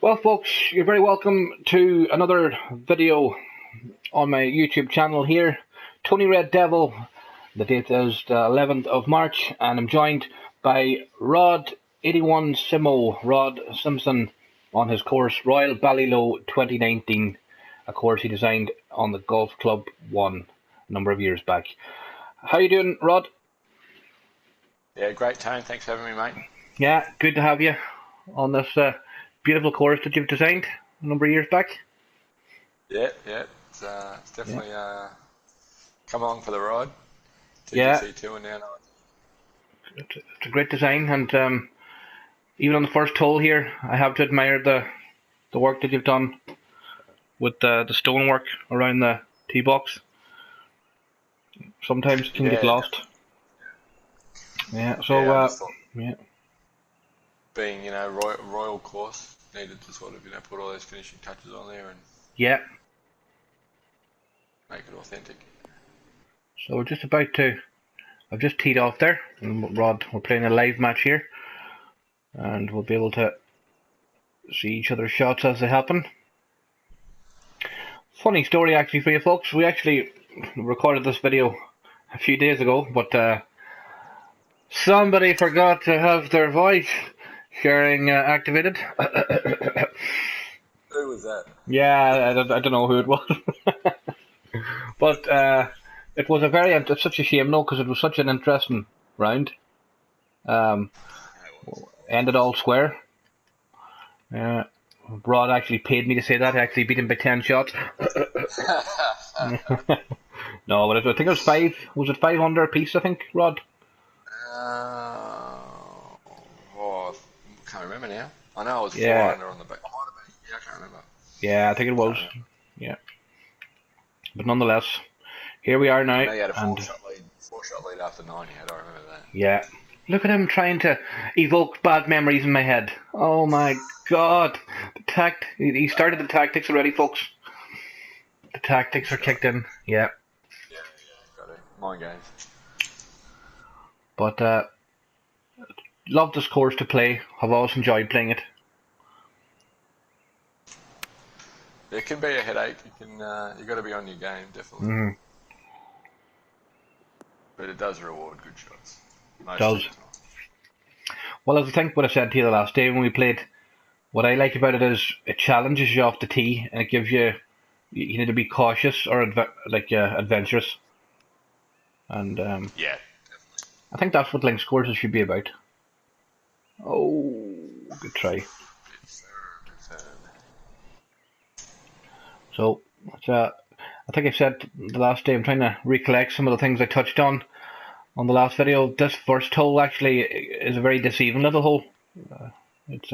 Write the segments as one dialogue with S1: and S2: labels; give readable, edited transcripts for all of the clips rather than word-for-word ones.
S1: Well, folks, you're very welcome to another video on my YouTube channel here. Tony Red Devil. The date is the 11th of March, and I'm joined by rod81simo, Rod Simpson, on his course Royal Ballylough 2019, a course he designed on the Golf Club 1 a number of years back. How you doing, Rod?
S2: Yeah, great, Tone. Thanks for having me, mate.
S1: Yeah, good to have you on this beautiful course that you've designed a number of years back.
S2: Yeah, it's definitely come along for the ride.
S1: Yeah.
S2: TGC2 and now.
S1: It's a great design, and even on the first hole here, I have to admire the work that you've done with the stonework around the tee box. Sometimes it can get lost. Yeah. So yeah.
S2: Being royal course, needed to sort of put all those finishing touches on there and make it authentic.
S1: So we're just about to. I've just teed off there, and Rod, we're playing a live match here, and we'll be able to see each other's shots as they happen. Funny story actually for you folks. We actually recorded this video a few days ago, but somebody forgot to have their voice sharing activated.
S2: Who was that?
S1: Yeah, I don't know who it was. But it was it's such a shame though, because it was such an interesting round. Ended all square. Rod actually paid me to say that. I actually beat him by 10 shots. No, but I think it was 5. Was it 5 under a piece, I think, Rod?
S2: I can't remember now. I know I was 4 under on the back. Yeah, I can't remember.
S1: Yeah, I think it was. Yeah. But nonetheless, here we are now.
S2: I know you had a 4-shot lead after 9 you had, I remember that.
S1: Yeah. Look at him trying to evoke bad memories in my head. Oh my god. He started the tactics already, folks. The tactics are kicked in. Yeah.
S2: Yeah, got it. Mind games.
S1: But love this course to play. I've always enjoyed playing it.
S2: It can be a headache. You got to be on your game, definitely.
S1: Mm-hmm.
S2: But it does reward good shots.
S1: It does. Well, as I think what I said to you the last day when we played, what I like about it is it challenges you off the tee, and it gives you need to be cautious or adventurous. And
S2: yeah, definitely.
S1: I think that's what links courses should be about. Oh, good try. So, I think I said the last day, I'm trying to recollect some of the things I touched on the last video. This first hole actually is a very deceiving little hole. It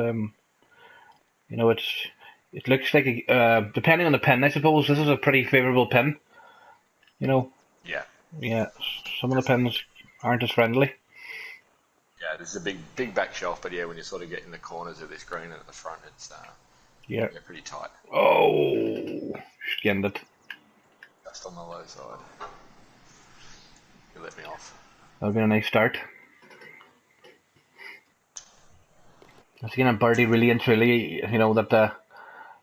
S1: looks like, depending on the pin, I suppose, this is a pretty favourable pin. Yeah, some of the pins aren't as friendly.
S2: Yeah, this is a big back shelf, but yeah, when you sort of get in the corners of this green and at the front, it's pretty tight.
S1: Oh, skinned it.
S2: Just on the low side. You let me off.
S1: That'll be a nice start. That's again a birdie, really and truly. That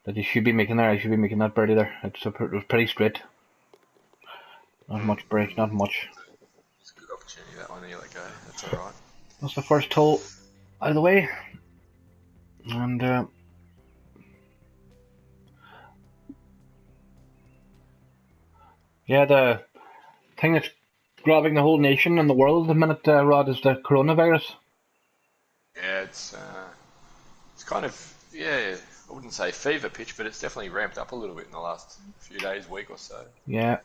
S1: you should be making there. I should be making that birdie there. It was pretty straight. Not much break, not much.
S2: It's a good opportunity that one. You let go. That's all right.
S1: That's the first hole out of the way, and the thing that's grabbing the whole nation and the world at the minute, Rod, is the coronavirus.
S2: Yeah, it's kind of, I wouldn't say fever pitch, but it's definitely ramped up a little bit in the last few days, week or so.
S1: Yeah,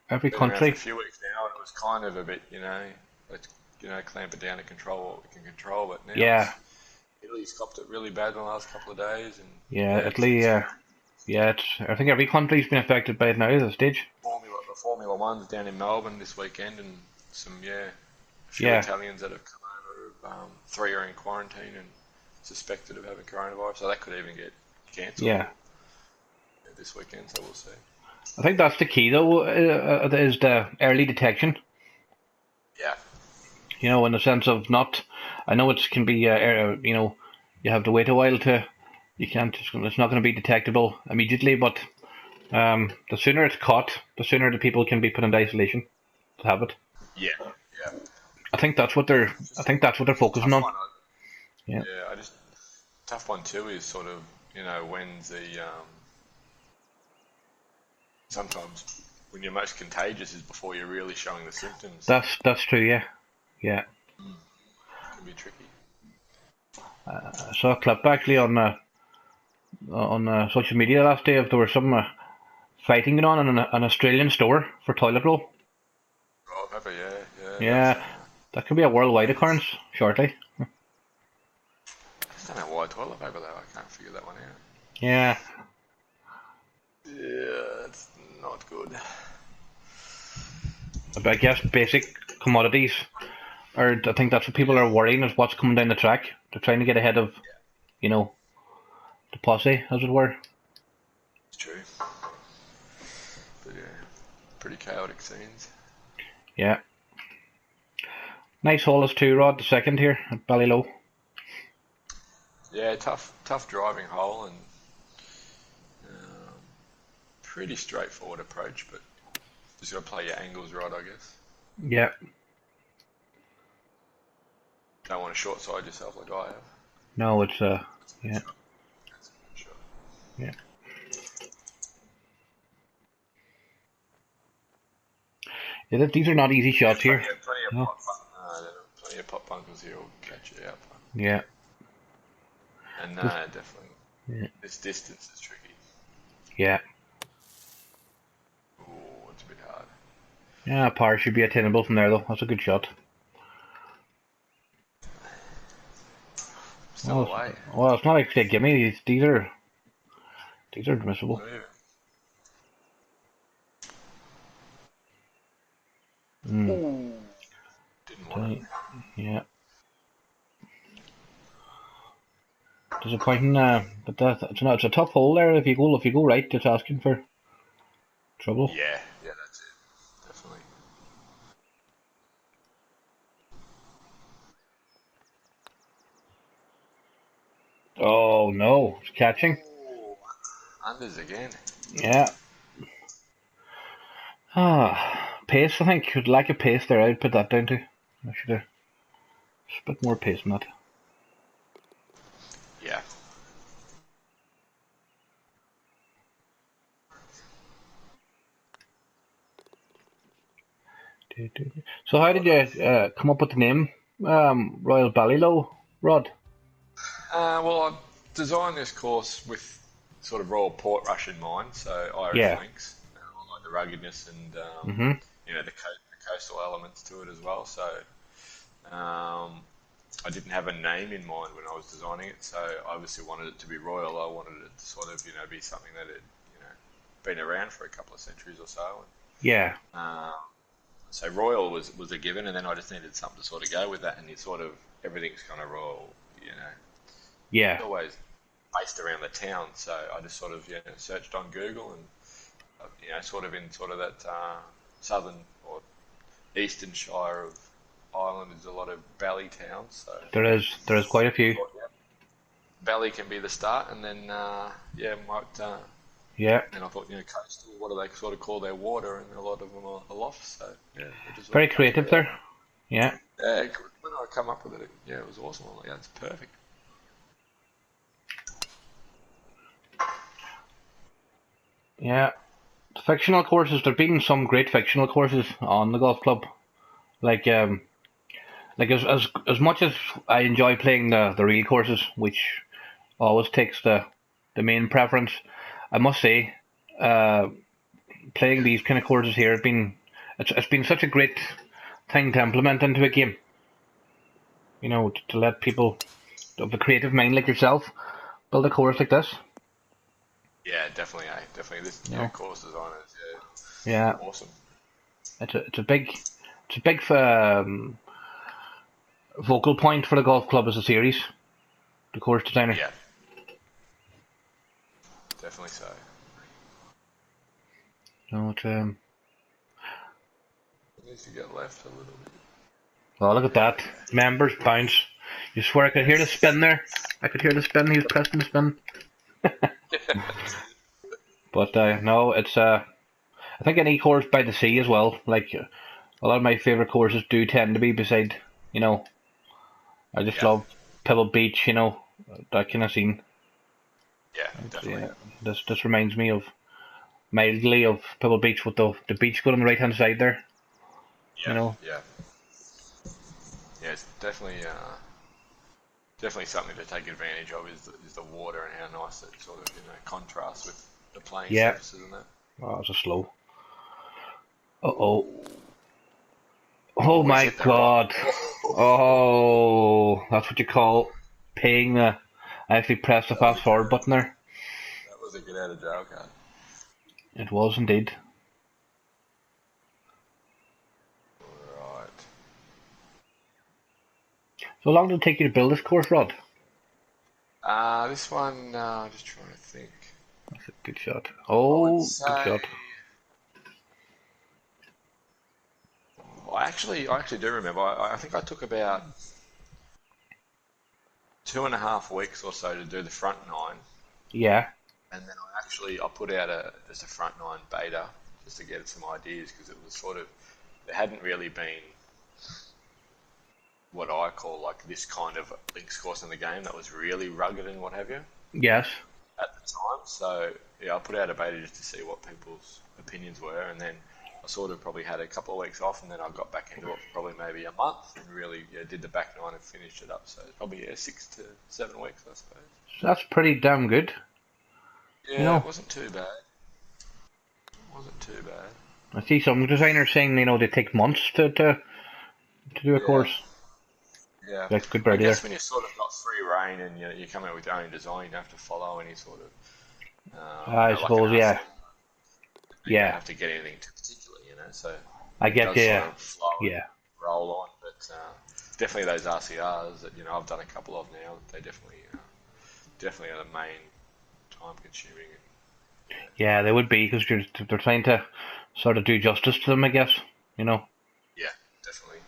S1: every
S2: Been
S1: country.
S2: around for a few weeks now, and it was kind of a bit, let's clamp it down and control what we can control. But now, Italy's copped it really bad in the last couple of days, and
S1: Italy. I think every country's been affected by it now at this stage.
S2: The Formula One's down in Melbourne this weekend, and a few Italians that have come over. 3 are in quarantine and suspected of having coronavirus, so that could even get cancelled. This weekend, so we'll see.
S1: I think that's the key, though, is the early detection.
S2: Yeah.
S1: In the sense of not. I know it can be. You have to wait a while to You can't. It's not going to be detectable immediately, but the sooner it's caught, the sooner the people can be put into isolation to have it.
S2: Yeah, yeah.
S1: I think that's what they're. I think that's what they're focusing on.
S2: Yeah. Tough one too is sort of when sometimes when you're most contagious is before you're really showing the symptoms.
S1: That's true. Yeah.
S2: Can be tricky.
S1: I saw a clip actually on social media last day of there was some fighting going on in an Australian store for toilet roll.
S2: Oh, maybe, yeah.
S1: Yeah, that could be a worldwide occurrence shortly.
S2: I just don't know why toilet paper though. I can't figure that one out.
S1: Yeah.
S2: Yeah, it's not good.
S1: I guess basic commodities, or I think that's what people are worrying is what's coming down the track. They're trying to get ahead of, the posse, as it were.
S2: It's true. But yeah, pretty chaotic scenes.
S1: Yeah. Nice hole is 2 rod, the second here at Ballylough.
S2: Yeah, tough driving hole and pretty straightforward approach, but just got to play your angles right, I guess.
S1: Yeah.
S2: Don't want to short side yourself like I have.
S1: No, it's yeah.
S2: That's a good shot.
S1: Yeah. Yeah, these are not easy shots here.
S2: Plenty of pop bunkers here will catch you out.
S1: Yeah.
S2: And definitely.
S1: Yeah.
S2: This distance is tricky.
S1: Yeah.
S2: Ooh, it's a bit hard.
S1: Yeah, par should be attainable from there though. That's a good shot.
S2: Still away.
S1: Well, it's not like they give me these are admissible.
S2: Didn't want it.
S1: Yeah. Disappointing, but it's a tough hole there. If you go right, it's asking for trouble.
S2: Yeah, that's it. Definitely.
S1: Oh no, it's catching.
S2: Ooh, unders again.
S1: Yeah. Pace. I think lack of pace there. I'd put that down to. I should have just a bit more pace on that.
S2: Yeah.
S1: So how did you come up with the name Royal Ballylough, Rod?
S2: Well, I designed this course with sort of Royal Portrush in mind, so Irish links, like the ruggedness and the coastal elements to it as well. So I didn't have a name in mind when I was designing it, so I obviously wanted it to be royal. I wanted it to sort of be something that had been around for a couple of centuries or so.
S1: Yeah.
S2: So royal was a given, and then I just needed something to sort of go with that, and everything's kind of royal,
S1: Yeah.
S2: It's always based around the town, so I just sort of searched on Google, and sort of in sort of that southern or eastern shire of Ireland, there's a lot of bally towns. So
S1: there is quite a few.
S2: Bally can be the start, and then might.
S1: Yeah.
S2: And I thought, coastal, what do they sort of call their water? And a lot of them are aloft, so yeah.
S1: Very creative there. Yeah.
S2: Yeah, when I come up with it, it was awesome. I'm like, yeah, it's perfect.
S1: Yeah. Fictional courses, there've been some great fictional courses on the golf club. Like as much as I enjoy playing the real courses, which always takes the main preference, I must say, playing these kind of courses here it's been such a great thing to implement into a game. To let people of a creative mind like yourself build a course like this.
S2: Yeah, definitely. Definitely. This course design is awesome.
S1: It's a big focal point for the golf club as a series. The course designer.
S2: Yeah, definitely so.
S1: No, it's
S2: It needs to get left a little bit.
S1: Oh, look at that! Members bounce. You swear I could hear the spin there. I could hear the spin. He was pressing the spin. But no, it's I think any course by the sea as well. Like a lot of my favorite courses do tend to be beside. You know, I just
S2: Yeah,
S1: love Pebble Beach. You know, that kind of scene.
S2: yeah, definitely.
S1: Yeah, this reminds me of mildly of Pebble Beach with the beach going on the right hand side there. You
S2: Yeah,
S1: know.
S2: yeah, yeah. It's definitely something to take advantage of is the water and how nice it sort of contrasts with the playing
S1: Yeah.
S2: surfaces and that.
S1: Oh, it was a slow. Oh.
S2: Oh,
S1: Oh
S2: oh, he's
S1: my
S2: hit the rock.
S1: God.
S2: Oh,
S1: Oh, that's what you call paying the. I actually pressed the
S2: that was
S1: fast
S2: a get
S1: forward
S2: out,
S1: button there.
S2: that was a get out of jail card.
S1: It was indeed.
S2: Right.
S1: So long did it take you to build this course, Rod?
S2: This one, just trying to think.
S1: That's a good shot.
S2: I would
S1: Oh, good
S2: say.
S1: shot.
S2: I actually do remember. I think I took about 2.5 weeks or so to do the front nine,
S1: Yeah.
S2: and then I put out just a front nine beta just to get some ideas because it was sort of there hadn't really been what I call like this kind of links course in the game that was really rugged and what have you
S1: Yes.
S2: at the time. So yeah, I put out a beta just to see what people's opinions were, and then I sort of probably had a couple of weeks off, and then I got back into it for probably maybe a month, and really did the back nine and finished it up. So it's probably 6 to 7 weeks, I suppose.
S1: So that's pretty damn good. You
S2: Yeah, it
S1: know,
S2: wasn't too bad. It wasn't too bad.
S1: I see some designers saying, they take months to do a
S2: Yeah,
S1: course.
S2: yeah.
S1: Like good
S2: I
S1: birdie there.
S2: guess when you sort of got free reign and you come out with your own design, you don't have to follow any sort of,
S1: I
S2: like an
S1: suppose, yeah.
S2: RC. You don't
S1: Yeah.
S2: have to get anything too particular, So
S1: I
S2: it
S1: get
S2: does
S1: you,
S2: sort
S1: yeah.
S2: of flow and
S1: Yeah.
S2: roll on. But definitely those RCRs that I've done a couple of now. They definitely are the main time consuming.
S1: Yeah, they would be, because they're trying to sort of do justice to them, I guess. You know?
S2: Yeah, definitely.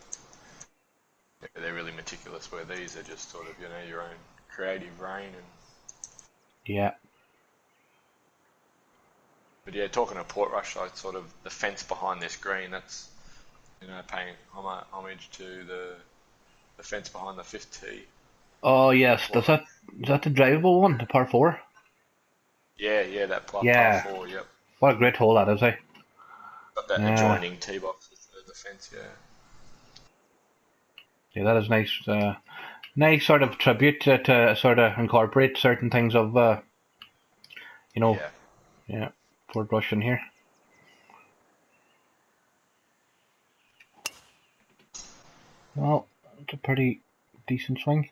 S2: Yeah, they're really meticulous. Where these are just sort of your own creative reign and.
S1: Yeah.
S2: But yeah, talking of Portrush, like sort of the fence behind this green, that's paying homage to the fence behind the fifth tee
S1: Oh,
S2: on
S1: yes.
S2: Portrush.
S1: Is that the drivable one, the par 4?
S2: Yeah, yeah, that par
S1: Yeah.
S2: four. Yep,
S1: What a great hole that is, eh?
S2: got that
S1: Yeah.
S2: adjoining tee box with the fence. Yeah,
S1: Yeah, that is nice. Nice sort of tribute to sort of incorporate certain things of, you know,
S2: yeah.
S1: yeah, Fort Rush in here. Well, it's a pretty decent swing.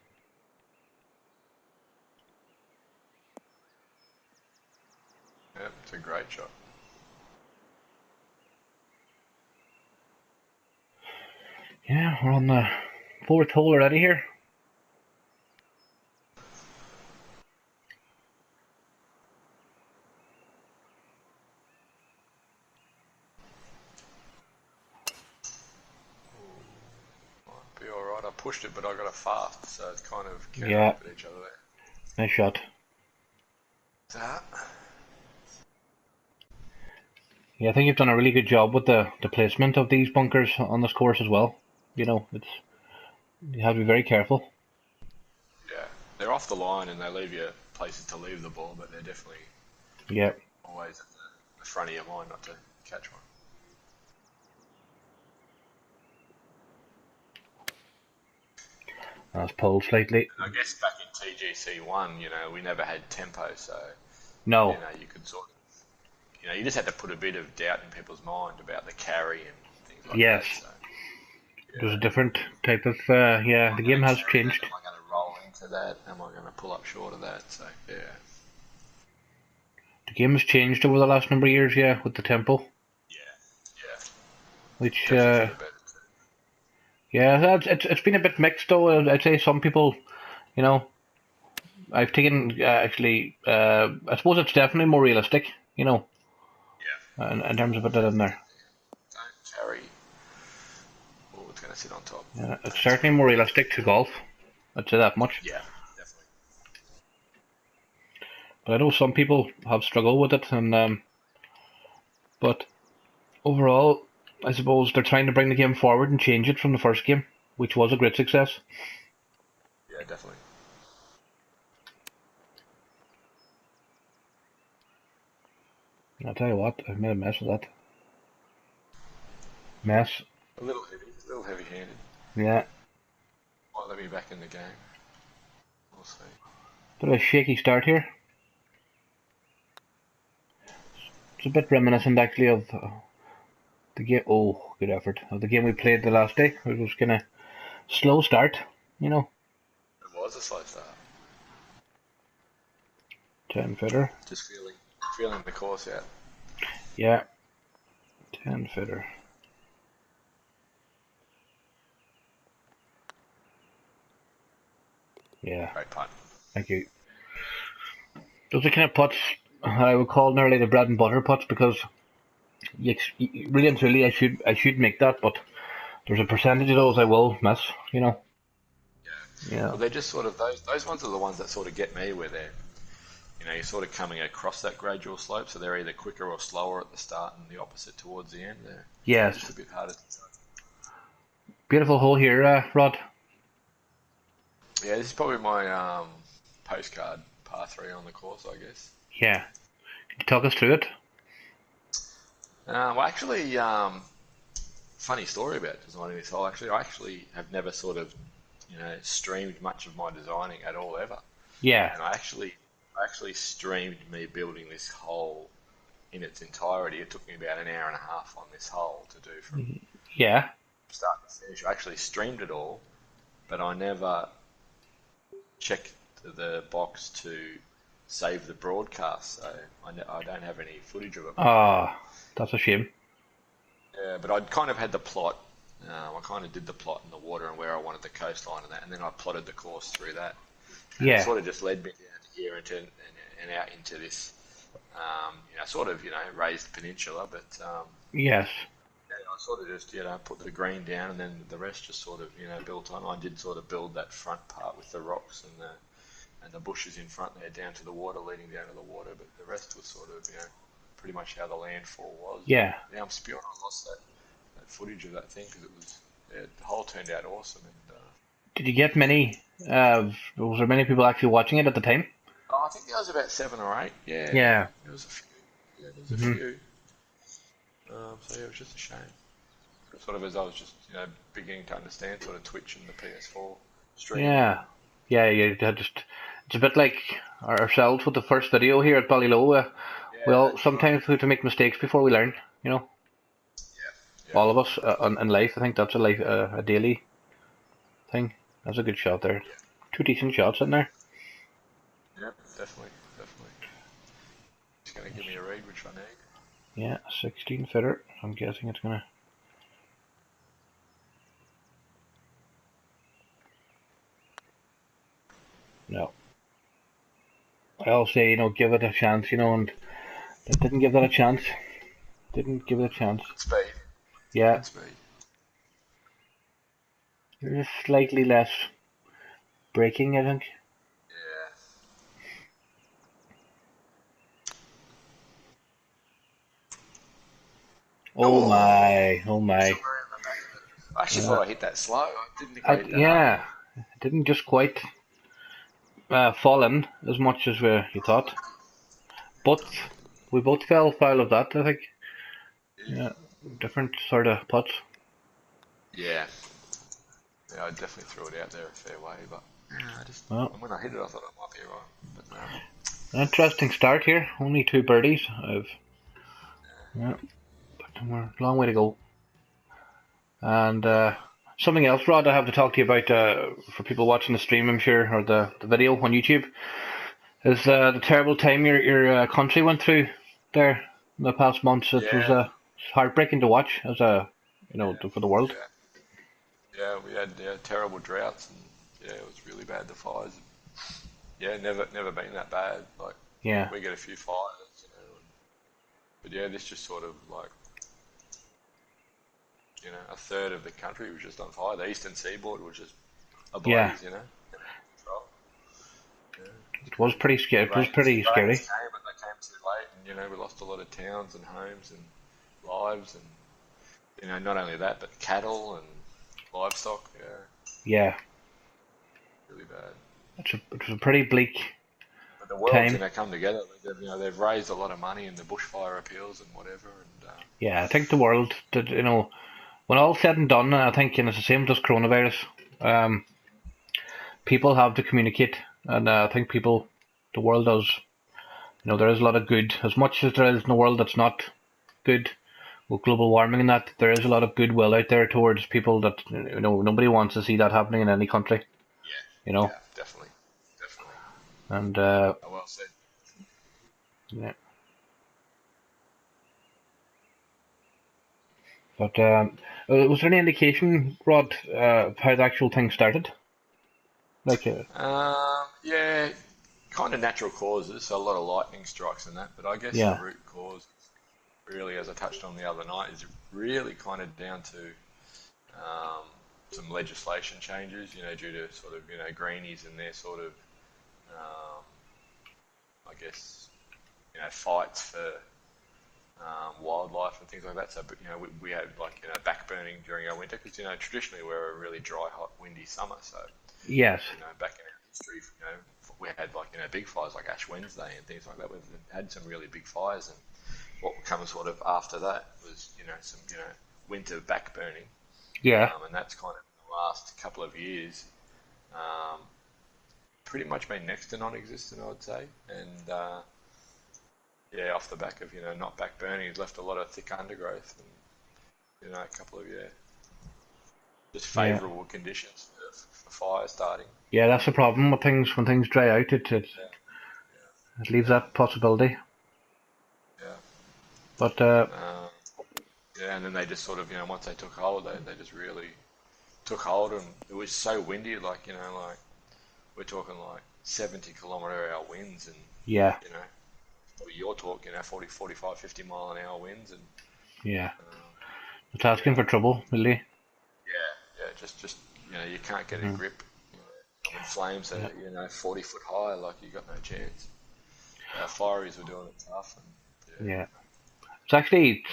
S2: Yep, it's a great shot.
S1: Yeah, we're on the fourth hole already here.
S2: Might be all right. I pushed it, but I got a fast, so it's kind of
S1: Yeah,
S2: counteracted each other there.
S1: nice shot.
S2: That.
S1: Yeah, I think you've done a really good job with the placement of these bunkers on this course as well. You have to be very careful.
S2: Yeah, they're off the line and they leave you places to leave the ball, but they're definitely
S1: Yeah,
S2: always at the front of your mind not to catch one.
S1: that's pulled slightly.
S2: And I guess back in TGC1, we never had tempo, so
S1: No,
S2: you could sort of, you just had to put a bit of doubt in people's mind about the carry and things like
S1: yes,
S2: that. So
S1: there's a
S2: yeah,
S1: different type of.
S2: am
S1: Yeah,
S2: I
S1: the
S2: going
S1: game
S2: to
S1: has
S2: carry that?
S1: changed.
S2: Am I going to roll into that? Am I going to pull up short of that? So yeah,
S1: The game has changed over the last number of years. Yeah, with the tempo,
S2: yeah, yeah,
S1: which
S2: definitely for the better too.
S1: yeah, it's been a bit mixed though. I'd say some people, you know, I've taken actually. I suppose it's definitely more realistic.
S2: Yeah,
S1: In terms of it in there.
S2: don't carry. Oh, it's going to sit on top.
S1: Yeah, it's
S2: That's
S1: certainly more realistic to golf. I'd say that much.
S2: yeah, definitely.
S1: But I know some people have struggled with it, and but overall, I suppose they're trying to bring the game forward and change it from the first game, which was a great success.
S2: Yeah, definitely.
S1: I'll tell you what, I've made a mess of that. Mess.
S2: A little heavy-handed.
S1: Yeah.
S2: Might let me back in the game. We'll see.
S1: Bit of a shaky start here. It's a bit reminiscent actually of the game. Oh, good effort. Of the game we played the last day. It was kind of slow start, you know.
S2: It was a slow start.
S1: 10 footer.
S2: Just feeling the course out.
S1: Yeah. 10 footer. Yeah.
S2: Great putt.
S1: Thank you. Those are kind of putts I would call nearly the bread and butter putts, because really and truly I should make that, but there's a percentage of those I will miss, you know. Yeah.
S2: Well, they're just sort of those ones are the ones that sort of get me, where they're, you're sort of coming across that gradual slope, so they're either quicker or slower at the start and the opposite towards the end. They're just a bit harder to judge.
S1: Beautiful hole here, Rod.
S2: Yeah, this is probably my postcard par 3 on the course, I guess.
S1: Yeah. Can you talk us through it?
S2: Well, actually, funny story about designing this hole. Actually, I have never sort of, streamed much of my designing at all ever.
S1: Yeah.
S2: And I actually streamed me building this hole in its entirety. It took me about an hour and a half on this hole to do from start to finish. I actually streamed it all, but I never checked the box to save the broadcast, so I don't have any footage of it.
S1: That's a shame.
S2: Yeah, but I'd kind of had the plot. I kind of did the plot in the water and where I wanted the coastline and that, and then I plotted the course through that. And it sort of just led me down here and out into this, raised peninsula. But
S1: yes.
S2: I sort of just put the green down, and then the rest just sort of built on. I did sort of build that front part with the rocks and the bushes in front there down to the water, leading down to the water. But the rest was sort of pretty much how the landfall was.
S1: Yeah.
S2: Now I'm spewing. I lost that footage of that thing because it was the hole turned out awesome. And
S1: did you get many? Was there many people actually watching it at the time?
S2: I think there was about 7 or 8. Yeah.
S1: Yeah.
S2: There was a few. Yeah, there was a few. So it was just a shame. Sort of as I was just beginning to understand sort of Twitch and the PS4 stream.
S1: Yeah. You just. It's a bit like ourselves with the first video here at Ballylough. We all sometimes have to make mistakes before we learn, you know. Yeah. All of us in life, I think that's a daily thing. That's a good shot there. Yeah. 2 decent shots in there.
S2: Yep, definitely. It's gonna give me a read, which I need.
S1: Yeah, 16 footer. I'm guessing it's gonna. No. I'll say, give it a chance, and it didn't give that a chance. Didn't give it a chance.
S2: Speed.
S1: Yeah.
S2: Speed.
S1: There's slightly less braking, I think.
S2: Yeah.
S1: Oh my.
S2: I actually thought I hit that slow. I didn't think I hit that.
S1: Yeah. It didn't just quite fall in as much as you thought. But we both fell foul of that, I think. Yeah. Different sort of putts.
S2: Yeah. Yeah, I definitely threw it out there a fair way, but when I hit it, I thought it might be right. But no.
S1: Interesting start here. Only 2 birdies. But we're a long way to go. And something else, Rod, I have to talk to you about for people watching the stream, I'm sure, or the video on YouTube, is the terrible time your country went through there in the past months. It was heartbreaking to watch as for the world.
S2: Yeah, we had terrible droughts, and it was really bad. The fires, never been that bad. Like, we get a few fires, but this just sort of like, a third of the country was just on fire. The eastern seaboard was just ablaze,
S1: It was pretty scary. It was pretty scary.
S2: Rains came, but they came too late, and we lost a lot of towns and homes and lives, and not only that, but cattle and livestock.
S1: Yeah.
S2: Really bad.
S1: It was a pretty bleak
S2: But the world's
S1: time.
S2: Come together. They've raised a lot of money in the bushfire appeals and whatever. And
S1: Yeah, I think the world did. When all's said and done, I think it's the same as coronavirus. People have to communicate, and I think the world does. There is a lot of good, as much as there is in the world that's not good with global warming and that. There is a lot of goodwill out there towards people that nobody wants to see that happening in any country.
S2: Yeah, definitely.
S1: And
S2: well said.
S1: yeah. But was there any indication, Rod, how the actual thing started?
S2: Yeah, kind of natural causes, so a lot of lightning strikes and that. But I guess the root cause, really, as I touched on the other night, is really kind of down to some legislation changes, due to sort of, greenies and their sort of, I guess, fights for wildlife and things like that. So, we had back burning during our winter because, traditionally we're a really dry, hot, windy summer. So,
S1: yes,
S2: back in our history, we had big fires like Ash Wednesday and things like that. We've had some really big fires, and what comes sort of after that was, some, winter back burning.
S1: Yeah.
S2: And that's kind of in the last couple of years, pretty much been next to non-existent, I would say. And off the back of not back burning, it's left a lot of thick undergrowth, and a couple of just favourable conditions for fire starting.
S1: Yeah, that's the problem with things. When things dry out, it leaves that possibility.
S2: Yeah.
S1: But
S2: and then they just sort of, once they took hold, they just really took hold, and it was so windy, like we're talking like 70-kilometre-hour winds, and you're talking 40, 45, 50 mile an hour winds, and
S1: it's asking for trouble, really.
S2: Just you can't get a grip. When flames are 40 foot high, like you got no chance. Our fireys were doing it tough, and
S1: it's actually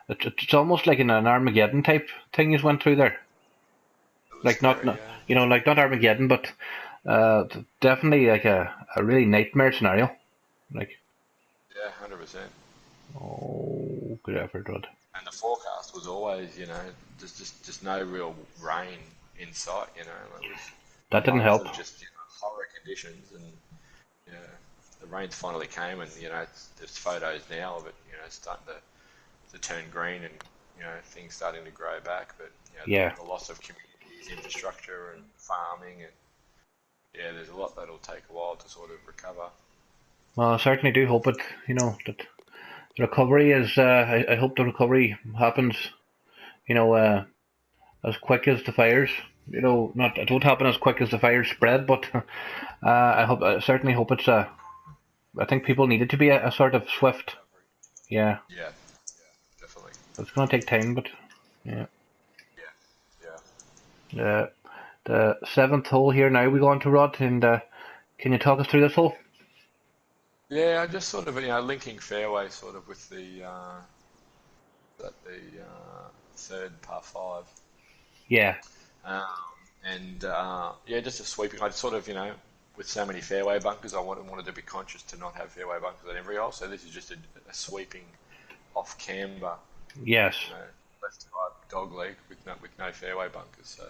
S1: it's almost like an Armageddon type thing you went through there. Like scary, like not Armageddon, but definitely like a really nightmare scenario. Like
S2: 100%.
S1: Oh, good effort, Rod.
S2: And the forecast was always, just no real rain in sight. It was
S1: that didn't help.
S2: Just horror conditions, and the rain finally came, and there's photos now of it, starting to turn green, and things starting to grow back. But the loss of communities, infrastructure, and farming, and there's a lot that'll take a while to sort of recover.
S1: Well, I certainly do hope it. That the recovery is. I hope the recovery happens. As quick as the fires. It won't happen as quick as the fires spread, but I certainly hope it's I think people need it to be a sort of swift.
S2: Yeah, definitely.
S1: It's going to take time, but
S2: yeah.
S1: The seventh hole here now we go on to, Rod, and can you talk us through this hole?
S2: Yeah, I just sort of linking fairway sort of with the third par 5.
S1: Yeah.
S2: Just a sweeping. I sort of with so many fairway bunkers, I wanted to be conscious to not have fairway bunkers at every hole. So this is just a sweeping off camber.
S1: Yes.
S2: Left to right dog leg with no fairway bunkers. So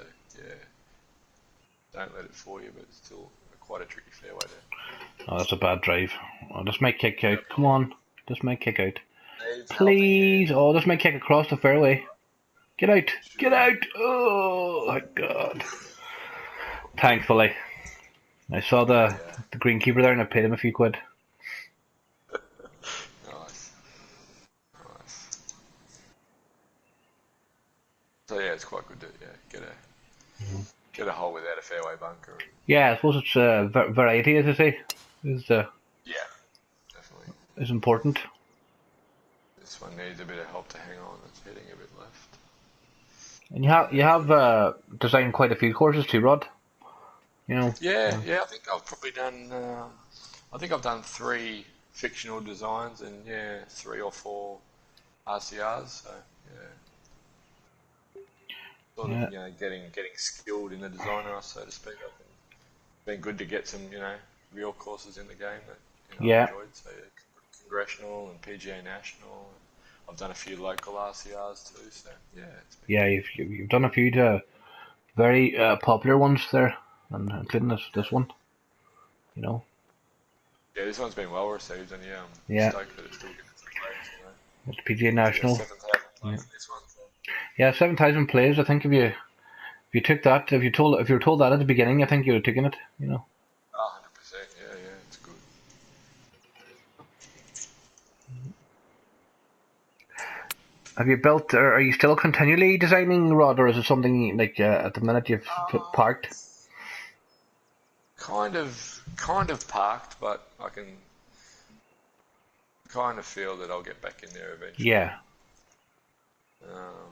S2: don't let it fool you, but it's still quite a tricky fairway there.
S1: Oh, that's a bad drive. Oh, this might kick out. Come on, this might kick out. Please. Oh, this might kick across the fairway. Get out! Get out! Oh my God! Thankfully, I saw the greenkeeper there, and I paid him a few quid.
S2: Nice. So it's quite good to get a hole without a fairway bunker.
S1: Yeah, I suppose it's variety, as I say, is
S2: definitely
S1: is important.
S2: This one needs a bit of help to hang on. It's heading a bit left.
S1: And you have designed quite a few courses too, Rod. You know.
S2: Yeah, I think I've probably done. I think I've done 3 fictional designs and 3 or 4 RCRs. So yeah, sort of
S1: Yeah.
S2: getting skilled in the designer, so to speak. I think it's been good to get some real courses in the game that I've
S1: Yeah.
S2: enjoyed. So Congressional and PGA National. I've done a few local RCRs too. So yeah, it's been
S1: Yeah. You've done a few very popular ones there, and including this one. You know.
S2: yeah, this one's been well received, and I'm
S1: Yeah.
S2: stoked that it's still getting some plays.
S1: It's PGA
S2: So yeah,
S1: National.
S2: 7,000
S1: Yeah.
S2: plays in this one. So.
S1: Yeah. 7,000 plays. I think if you took that, if you were told that at the beginning, I think you would have taken it. You know.
S2: 100%. Yeah, it's good.
S1: Have you built, or are you still continually designing rod, or is it something like at the minute you've parked?
S2: Kind of parked, but I can kind of feel that I'll get back in there eventually.
S1: Yeah.
S2: Um,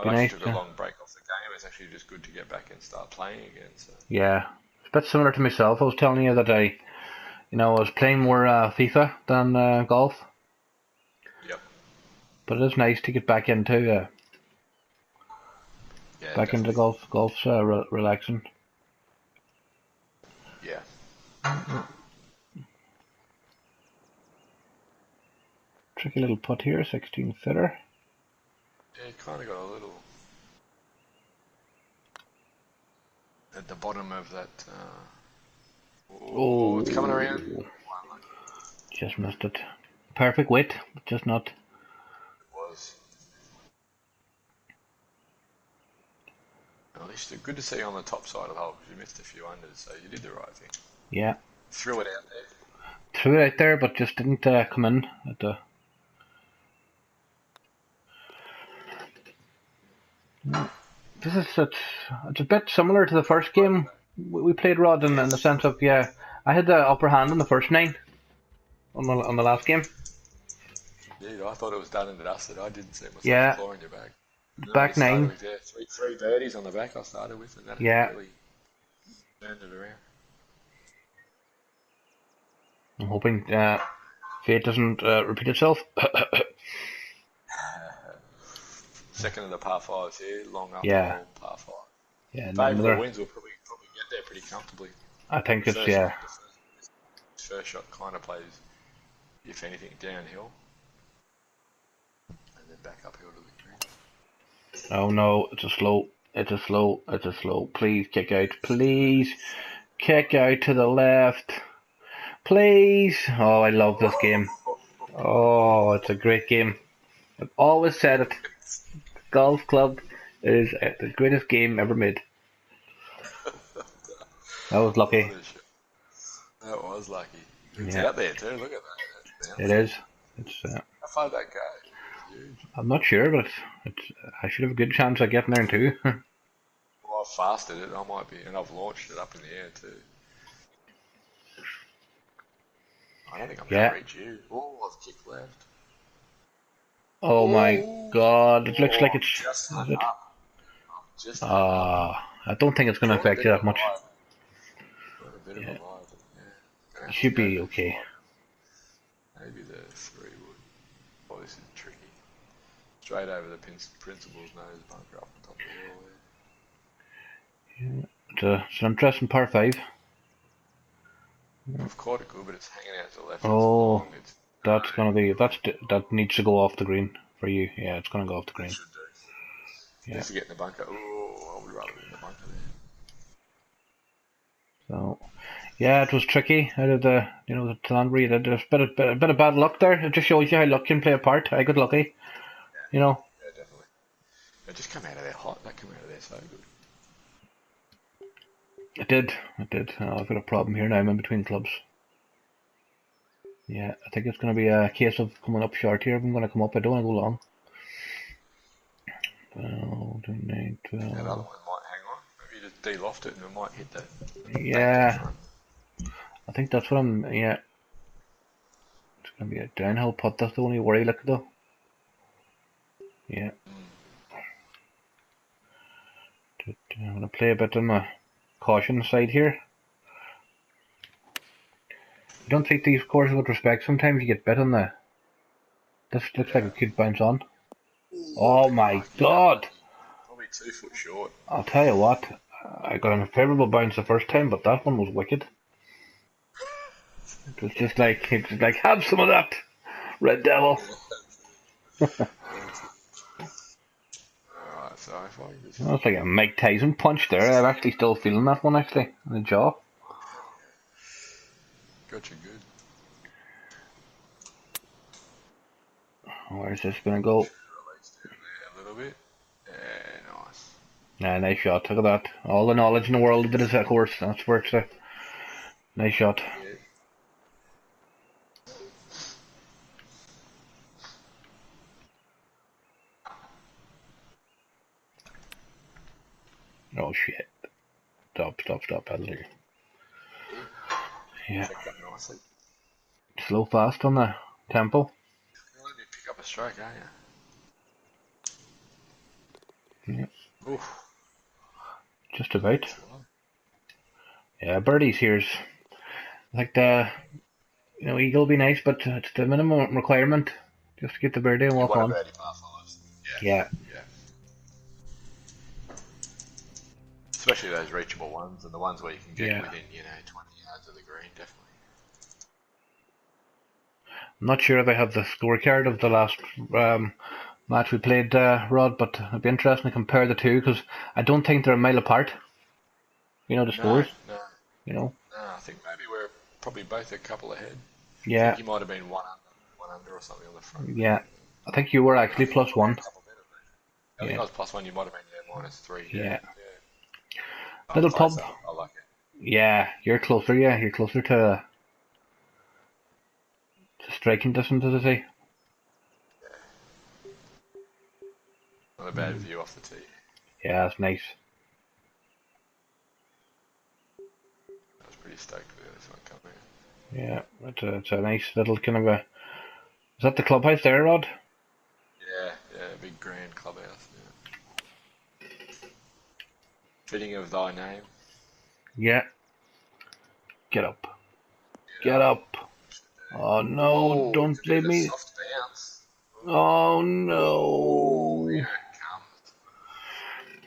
S1: Be
S2: I
S1: nice
S2: actually took a
S1: to.
S2: long break off the game. It's actually just good to get back and start playing again. So
S1: Yeah. It's a bit similar to myself. I was telling you that I was playing more FIFA than golf,
S2: yep,
S1: but it is nice to get
S2: yeah,
S1: back into
S2: definitely,
S1: golf. Golf's relaxing.
S2: yeah.
S1: Tricky little putt here, 16 footer.
S2: Yeah, kind of got a little at the bottom of that. Oh, it's coming around.
S1: Oh, just missed it. Perfect weight, but just not.
S2: It was. At least good to see you on the top side of the hole because you missed a few unders, so you did the right thing.
S1: Yeah.
S2: Threw it out there.
S1: Threw it out there, but just didn't come in at the. It's a bit similar to the first game we played, Rod, in the
S2: Yes.
S1: sense of I had the upper hand in the first 9 on the last game.
S2: Yeah, I thought it was done and dusted. I didn't see myself
S1: Yeah,
S2: clawing your back. No, we
S1: back
S2: started
S1: 9.
S2: with three birdies on the back. I started with, and that
S1: Yeah,
S2: really turned it around.
S1: I'm hoping fate doesn't repeat itself.
S2: Second of the par fives here, long
S1: Yeah,
S2: uphill par 5.
S1: yeah,
S2: Favourable
S1: another.
S2: winds will probably get there pretty comfortably.
S1: I think it's
S2: The first shot kind of plays, if anything, downhill, and then back uphill to the green.
S1: Oh no, it's a slow. It's a slow. It's a slow. Please kick out. Please kick out to the left. Please. Oh, I love this game. Oh, it's a great game. I've always said it. Golf club is the greatest game ever made. I was lucky.
S2: That was lucky. It's
S1: Yeah,
S2: out there too. Look at that.
S1: it is. It's.
S2: How far did that go? Huge.
S1: I'm not sure, but it's. I should have a good chance of getting there too.
S2: Well, I've fasted it. I might be, and I've launched it up in the air too. I don't think I'm going
S1: Yeah.
S2: to reach you. Oh, I've kicked left.
S1: Oh my
S2: Oh,
S1: God! It looks like it's.
S2: just
S1: Is
S2: hung
S1: it?
S2: up. Just hung up.
S1: I don't think it's going to
S2: Got a
S1: affect
S2: bit
S1: you
S2: of
S1: that
S2: a
S1: much.
S2: vibe. Got a bit of a
S1: Yeah,
S2: vibe. Yeah. Gonna
S1: you
S2: have to
S1: should
S2: go
S1: be
S2: to
S1: okay.
S2: 5. Maybe the 3 would. Oh, this is tricky. Straight over the principal's nose bunker up the top of the hill there.
S1: It's an interesting par 5.
S2: I've caught it good, but it's hanging out to the left. It's
S1: Oh,
S2: long. It's
S1: that's gonna be that needs to go off the green for you. Yeah, it's gonna go off the
S2: it
S1: green.
S2: should do.
S1: Yeah.
S2: Just to get in the bunker. Oh, I would rather be in the bunker there.
S1: So, yeah, it was tricky out of the land where you did. There's a bit of bad luck there. It just shows you how luck can play a part. I got lucky, you know.
S2: Yeah, definitely. It just come out of there hot. That come out of there so good.
S1: It did. It did. I've got a problem here now. I'm in between clubs. Yeah, I think it's going to be a case of coming up short here. If I'm going to come up, I don't want to go long. 12, 9,
S2: That other
S1: 12.
S2: one might hang on. Maybe you just de-loft it and it might hit the back of the
S1: Yeah,
S2: front.
S1: I think that's what I'm. Yeah, it's going to be a downhill putt. That's the only worry, look though. Yeah. I'm going to play a bit on my caution side here. You don't treat these courses with respect. Sometimes you get bit on the. This looks like it could bounce on. Oh my god!
S2: Probably 2 foot short.
S1: I'll tell you what, I got an unfavourable bounce the first time, but that one was wicked. It was just like, have some of that, Red Devil.
S2: Alright, so if I can just...
S1: That's like a Mike Tyson punch there. I'm actually still feeling that one actually, in the jaw.
S2: Gotcha good.
S1: Where's this gonna go?
S2: Release down there a little bit. Yeah, nice.
S1: Nah, nice shot, look at that. All the knowledge in the world of it is, of course, that's where it's a nice shot.
S2: Yeah.
S1: Oh shit. Stop, Pedler. Yeah.
S2: Check that nicely.
S1: Slow fast on the tempo.
S2: You'll let me pick up a stroke, aren't you?
S1: Yeah.
S2: Oof.
S1: Just about. Yeah, birdies here's like the eagle will be nice, but it's the minimum requirement just to get the birdie and walk on.
S2: Birdie par fives.
S1: Yeah.
S2: Especially those reachable ones and the ones where you can get within 20 yards of the green, definitely.
S1: I'm not sure if I have the scorecard of the last match we played, Rod, but it'd be interesting to compare the two because I don't think they're a mile apart. The scores.
S2: No, I think maybe we're probably both a couple ahead.
S1: Yeah.
S2: I think you might have been one under or something on the front.
S1: Yeah. I think you were actually +1.
S2: I think I was +1, you might have been -3.
S1: Yeah. Little pub.
S2: I like it.
S1: Yeah, you're closer, you're closer to striking distance, as I say.
S2: Not a bad view off the tee.
S1: Yeah, that's nice.
S2: I was pretty stoked with this one coming in.
S1: Yeah, it's a nice little kind of a... Is that the clubhouse there, Rod?
S2: Yeah, big grand clubhouse. Yeah. Fitting of thy name.
S1: Yeah. Get up. Get up. Oh no, don't leave me.
S2: Soft bounce.
S1: Oh no.
S2: Here it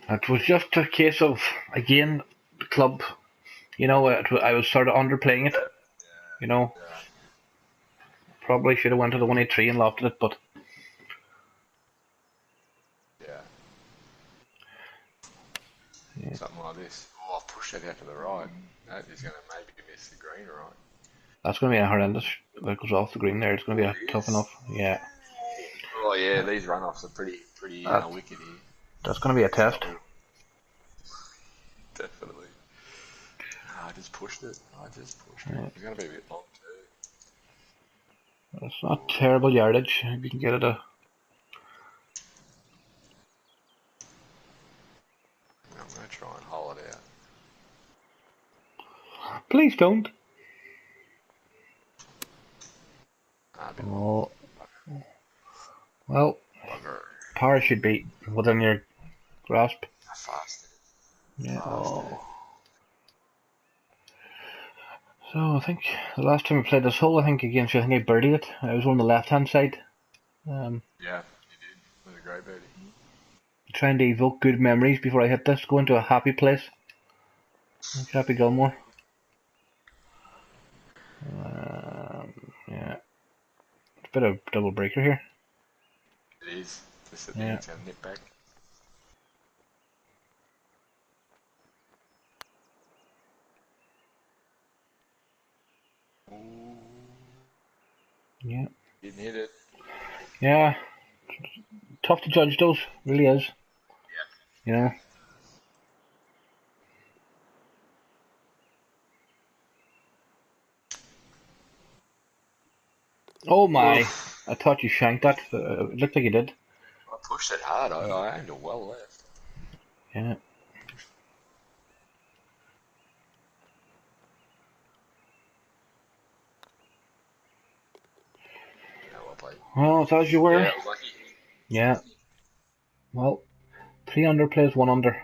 S2: comes.
S1: It was just a case of, again, the club, I was sort of underplaying it, Probably should have went to the 183 and lofted it, but...
S2: Yeah. Something like this. Oh, I've pushed that out to the right. That is going to maybe miss the green, right?
S1: That's going to be a horrendous, if it goes off the green there, it's going to be tough enough, yeah.
S2: Oh yeah, these runoffs are pretty wicked here.
S1: That's going to be a test.
S2: Definitely. I just pushed it. It's going to be a bit long too.
S1: It's not terrible yardage, if you can get it
S2: I'm going to try and haul it out.
S1: Please don't.
S2: Oh.
S1: Well, power should be within your grasp.
S2: Fast.
S1: Yeah. So I think the last time we played this hole, I think I birdied it. I was on the left-hand side.
S2: Yeah, you did. It was a great birdie.
S1: Trying to evoke good memories before I hit this. Go into a happy place. Like Happy Gilmore. Yeah. It's a bit of double breaker here.
S2: It is. Just at the end, nip back. Ooh.
S1: Yeah.
S2: Didn't hit it.
S1: Yeah. Tough to judge those, really is.
S2: Yeah.
S1: Oh my! Oof. I thought you shanked that. It looked like you did.
S2: I pushed it hard. I aimed it well left.
S1: Yeah.
S2: Well played.
S1: Well, it's as you were.
S2: Yeah, I was lucky.
S1: Yeah. Well, 3 under plays 1 under.